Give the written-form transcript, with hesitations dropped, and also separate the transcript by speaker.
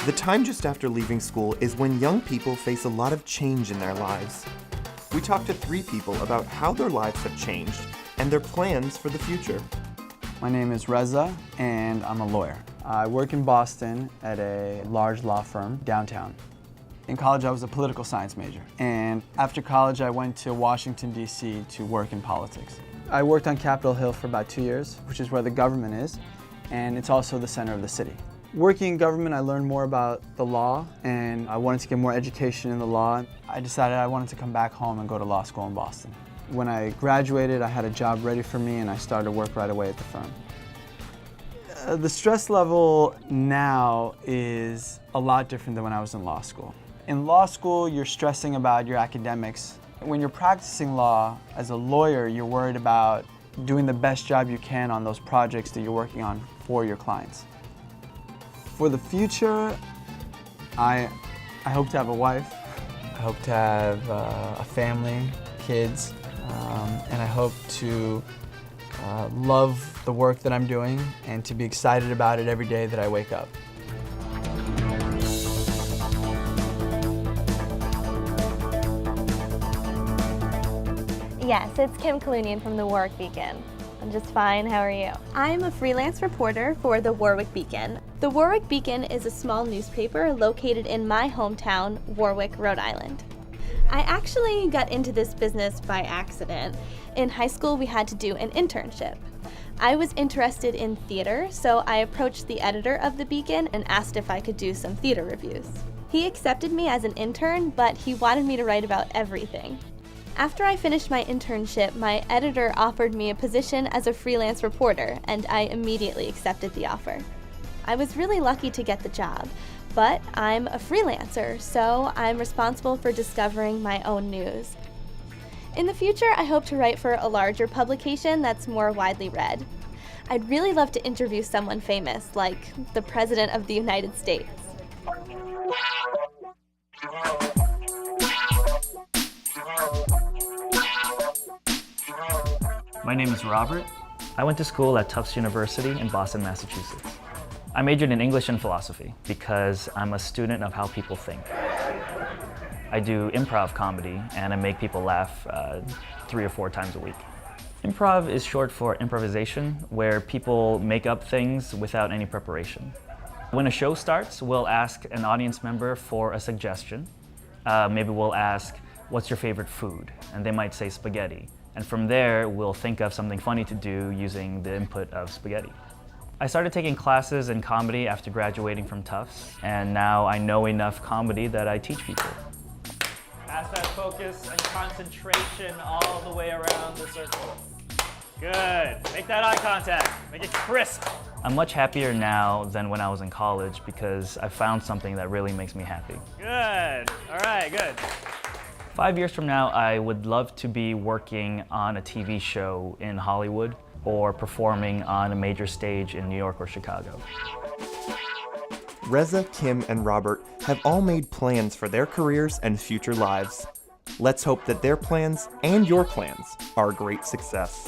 Speaker 1: The time just after leaving school is when young people face a lot of change in their lives. We talked to 3 people about how their lives have changed and their plans for the future.
Speaker 2: My name is Reza, and I'm a lawyer. I work in Boston at a large law firm downtown. In college, I was a political science major, and after college, I went to Washington, D.C. to work in politics. I worked on Capitol Hill for about 2 years, which is where the government is, and it's also the center of the city. Working in government, I learned more about the law, and I wanted to get more education in the law. I decided I wanted to come back home and go to law school in Boston. When I graduated, I had a job ready for me, and I started work right away at the firm. The stress level now is a lot different than when I was in law school. In law school, you're stressing about your academics. When you're practicing law, as a lawyer, you're worried about doing the best job you can on those projects that you're working on for your clients. For the future, I hope to have a wife. I hope to have a family, kids, and I hope to love the work that I'm doing and to be excited about it every day that I wake up.
Speaker 3: Yes, it's Kim Kalunian from the Warwick Beacon. I'm just fine, how are you?
Speaker 4: I'm a freelance reporter for the Warwick Beacon. The Warwick Beacon is a small newspaper located in my hometown, Warwick, Rhode Island. I actually got into this business by accident. In high school, we had to do an internship. I was interested in theater, so I approached the editor of the Beacon and asked if I could do some theater reviews. He accepted me as an intern, but he wanted me to write about everything. After I finished my internship, my editor offered me a position as a freelance reporter, and I immediately accepted the offer. I was really lucky to get the job, but I'm a freelancer, so I'm responsible for discovering my own news. In the future, I hope to write for a larger publication that's more widely read. I'd really love to interview someone famous, like the President of the United States.
Speaker 5: My name is Robert. I went to school at Tufts University in Boston, Massachusetts. I majored in English and philosophy because I'm a student of how people think. I do improv comedy and I make people laugh 3 or 4 times a week. Improv is short for improvisation, where people make up things without any preparation. When a show starts, we'll ask an audience member for a suggestion. Maybe we'll ask, what's your favorite food? And they might say spaghetti. And from there, we'll think of something funny to do using the input of spaghetti. I started taking classes in comedy after graduating from Tufts, and now I know enough comedy that I teach people. Pass that focus and concentration all the way around the circle. Good. Make that eye contact. Make it crisp. I'm much happier now than when I was in college because I found something that really makes me happy. Good. All right, good. 5 years from now, I would love to be working on a TV show in Hollywood or performing on a major stage in New York or Chicago.
Speaker 1: Reza, Kim, and Robert have all made plans for their careers and future lives. Let's hope that their plans and your plans are a great success.